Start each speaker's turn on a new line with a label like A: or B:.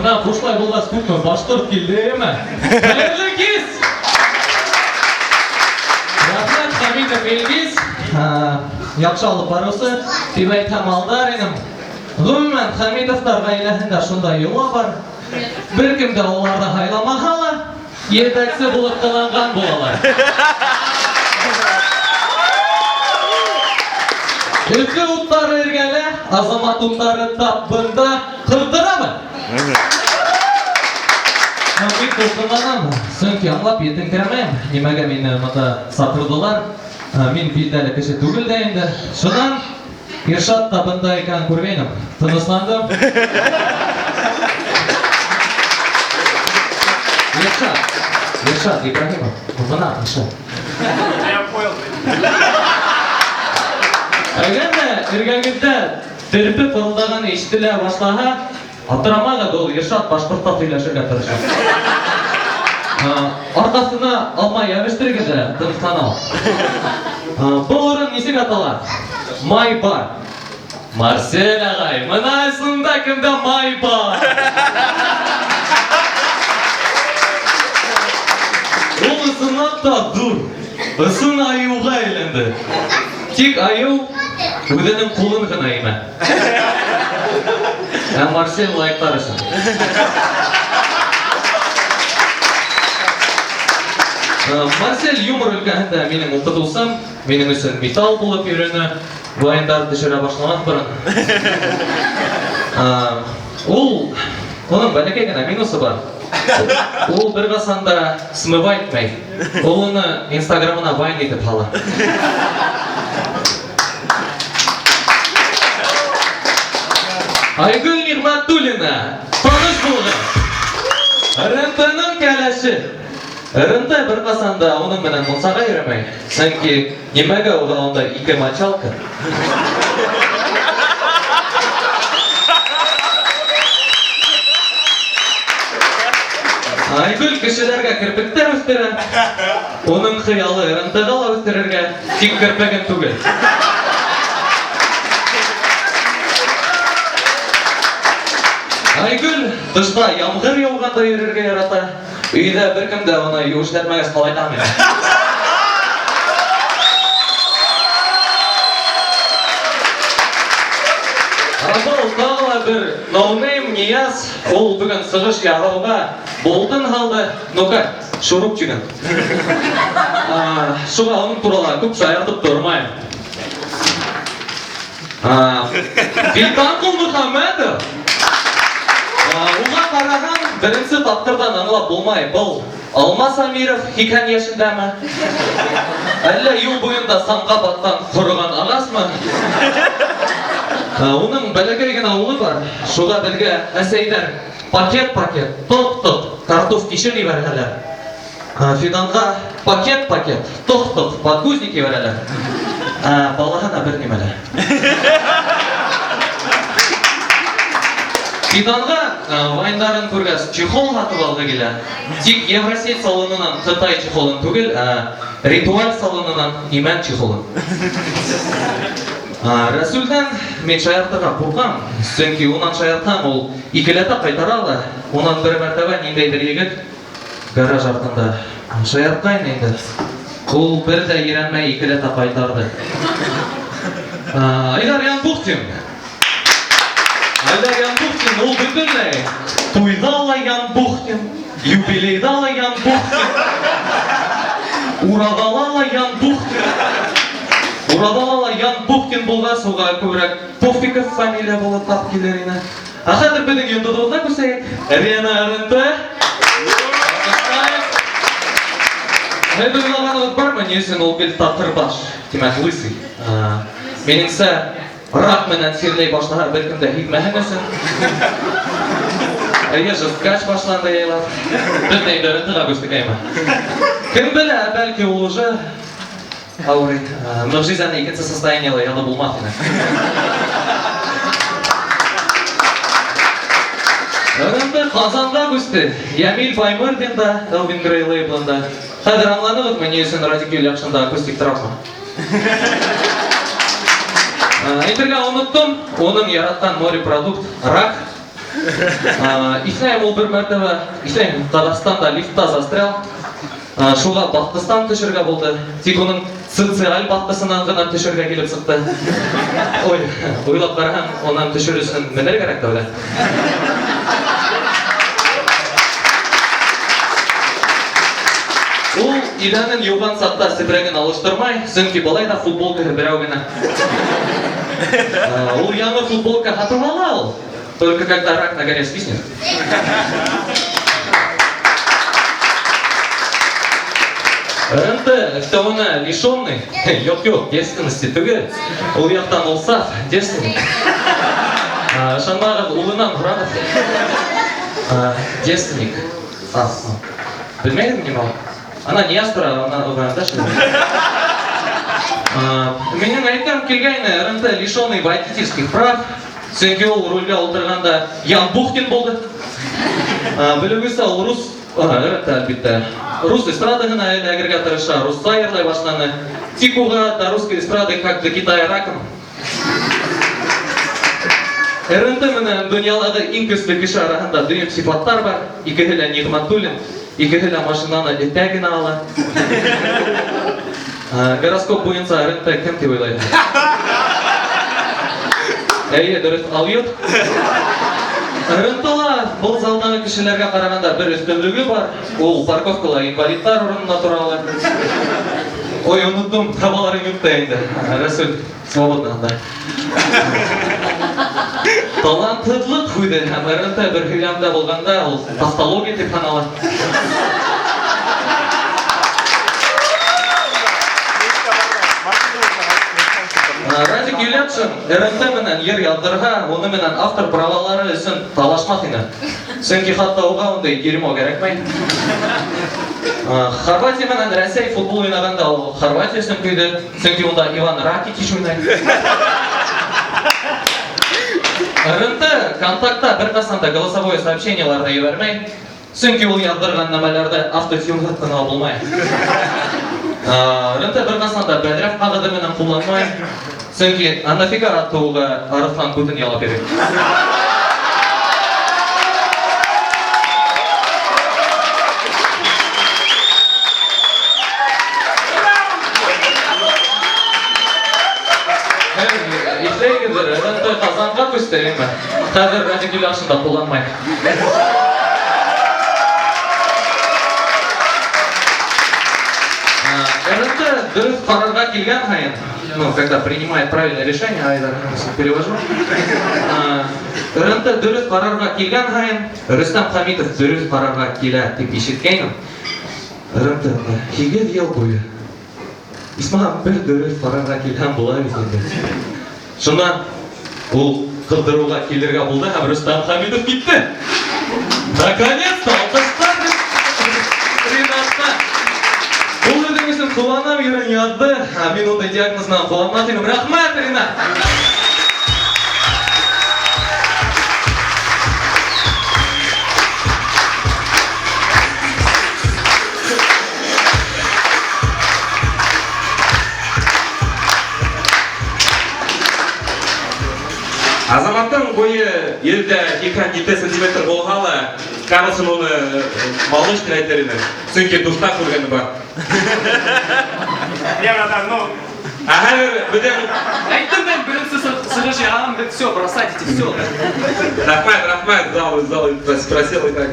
A: Мына Кушлай болғас күтті баштырып келді ме? Қайырлы кез! Рахмет Хамидов Елгиз. Яқшалық барысы, Тибай Тамалдар енім. Ғұммен Хамидовтар ғайләсінде шындай yola бар. Bir kimde оларды хайламағалы, ертәксі болып қаланған болалар. Үлкі ұттары ергелі, азамат ұттары таппында қырдырамы? Мәмбек достыманам, сөңке аңлап етін кіремем. Немеге мені ұмыта сатырдылар. Мен білдәлі кіші түгілді енді. Шынан, Ершат табында екен көргенім. Тынысландым. Ершат, Ибрагимов, бұна, Ершат.
B: Я понял.
A: Әгенде, үргенгізді түрпі пырылдаған ештілі башлаға, атырамаға дол Ершат башқұртта сөйлешіге тұрышын. Арқасына алмай әміштіргізі тыңыстан ал. Бұл ұрын несік аталар? Май бар. Марсель ағай, мұна айсында кімді май бар? Ол ысынақ та дур, ысын аюға айленді. Тек аю өдінің қолын ғына еме. Марсель лайықтар үшін. Марсель юмор өлкәһендә менің оқытылсам, менің үшін металл болып үйрені, вайындарды төшерә башламақ бұрын. Оның бәләкәй генә минусы бар. Ол бір қасанда смывайтмай. Ол оны инстаграмына вайн етіп ала. Айгүл Нигматуллина, таныш болған. РНТ-ның кәләші. РНТ бір қасанда оның менен мұнсаға еремей. Сәнки немеге оғалында 2 мачалка. Айгүл кішілерге кірпіктер өстірі. Оның қиялы РНТ-ға өстірерге тек кірпігін түгел. Айгүл тышта ямғыр яуғанда ерерге ярата. Үйде бір кімді оны еуішлермегіз қалайтам еді. Бұл тағыла бір ноунейм Нияз, ол бүгін сығыш яғауға болдың қалды. Ну-ка, шуруп жүгін. Шуға оның турала көп жайыртып тұрмайым. Бейтанқұл Мұхаммедов. Оға қараған бірінші тапқырдан аңылап болмай, бұл Алмас Амиров хиканияшында ма? Әлі ел бойында самға баттан құрыған ағас ма? Оның бәләкәй генә улы бар. Шуға білге әсәйдер пакет-пакет, тоқ-тоқ, картоф кишер ебәрәләр. Фиданға пакет-пакет, тоқ-тоқ, подгузник ебәрәләр. Балағана бір немелі. Фиданға вайндарын көргәс чехол қатып алғы келі. Тек Евросет салонынан Қытай чехолын түгіл, ритуаль салонынан имен чехолын. Рәсүлден мен шайыртыға қорқам. Сөнки онан шайыртам, ол икілеті қайтаралы. Онан бір мәртәбә нендейдір егіт гараж артында. Шайыртқайын енді. Ол бірді еренмей икілеті қайтарды. Айдар Янбухтин. Айдар Янбухтин, ол бүтінлей. Туйдала Янбухтин, юбилейдала Янбухтин, урадалала Янбухтин. Урадалала Янбухтин болға соға көбірек Пофиков фамилия болып тап келеріне. Ақадыр бінің енді доғда көрсейік. Рена РНТ. Әді ойлаған өт бар ма? Несін ол бел тақыр баш, демәк лысый. Меніңсі Рақ менен серлей башлағар бір кімді хикмәхін өсін. Әйе жұрткач башланды ейлар. Бүтнейді ұрынтыға көстікайма. Кім білі, бәлкі ол ұжы ауырын. Мұғжизаны екінші состояниялы елі болмақына. Örümde Kazan'da güçtü. Yamil Baymırdin'da, Elvin Grey label'ında. Kadir anlanıqıq mı neysin radikül yakşında akustik travma? Интерге unuttum. Onun yarattan mori produkt rak. Ислам ол бір мәртебе, Ислам Қазақстанда лифтта застрял. Шуға бақтыстан түшірге болды. Тек оның социаль бақтысынан ғана түшірге келіп сықты. Ой, ойлап қараған, онан түшірісін мінер керек өлі. Ол иданын юған сатта сепіреген алыштырмай, сөңкі болай да футболка біраугені. Ол яңы футболка хатырмала ол. Только когда рак на горе свистнет. РНТ, кто она лишенный, ёк-ёк, девственности түгел. Ол яқтан олсақ, девственник. Шанмағын ұлынан Мұрадов. Девственник. Білмейді мне мало? Она не астра, она ұғыранда что? Менің айтқам келгайны РНТ лишенный водительских прав. Сенге ол рөлге отырғанда Ян Бухтин болды. Білігісі ол рус, РНТ әлбетті. Рус эстрадығына әлі әгірге тырыша, русса ерлай башланы. Тикуға да русский эстрады как до Китая раком. РНТ менен дүниялады ең көсті кіші арасында дүнем сипаттар бар. Икігілі Нигматуллин, икігілі машинаны әттәгін ала. Гороскоп бойынша РНТ кім деп ойлайды? Әйе, дұрыс алйот. РНТ-ла бұл залдағы кішілерге қарағанда бір үстімлігі бар. Ол парковкала инвалидтар орнына тұралы. Ой, ұмыттым, табаларың үтті енді. Рәсіл, свободнағында. Таланттылық қойды. РНТ бір фильмда болғанда ол тавтология деп қаналы. Радик Юлятшин РНТ менен ер ядырға, оны менен автор правалары үшін талашмақ ені. Сөнки хатта оға ондай дерьмо керекмей. Хорватия менен Рәсей футбол ойнағанда ол Хорватия үшін көйді. Сөнки онда Иван Ракитич ойнайды. РНТ контактта бір қасанда голосовое сообщенияларды евермей. Сөнки ол ядырған нәмәлерді автотюнға тына болмай. РНТ бір қасанда бәдірәп қағыды менен құланмай. Сөнки нафига аттауға арықтан көтін ялап берек. Ислегендер, РНТ қазанға көсті еме. Қазір Радик Юлятшинда құланмай. РНТ дұрыс қарарға келген қайын. Когда принимает правильное решение, а я перевожу. РНТ дұрыс қарарға келген қайын. Рүстам Хамитов дұрыс қарарға келі деп ешеткенім. РНТ кеге ел бойы. Исмаға бір дұрыс қарарға келген болай бекенде. Шыннан ол қылдыруға келерге болды, әм Рүстам Хамитов кетті. Наконец-то, алқыштар деп Ринатта. Бұл өдіңіздің құланам ерін ядды, мен ондай диагнозынан құланмақ енім. Рахмет, Ринат!
B: Азаматтың бойы елді 2-2 сантиметр болғалы, Карлсон оны малыш крайтеріні, сөңке дұстан көргені бар.
A: Айттым мен бірінші сырыжи ағам, все, бросайте, все.
B: Рахмет, зал спросил и так.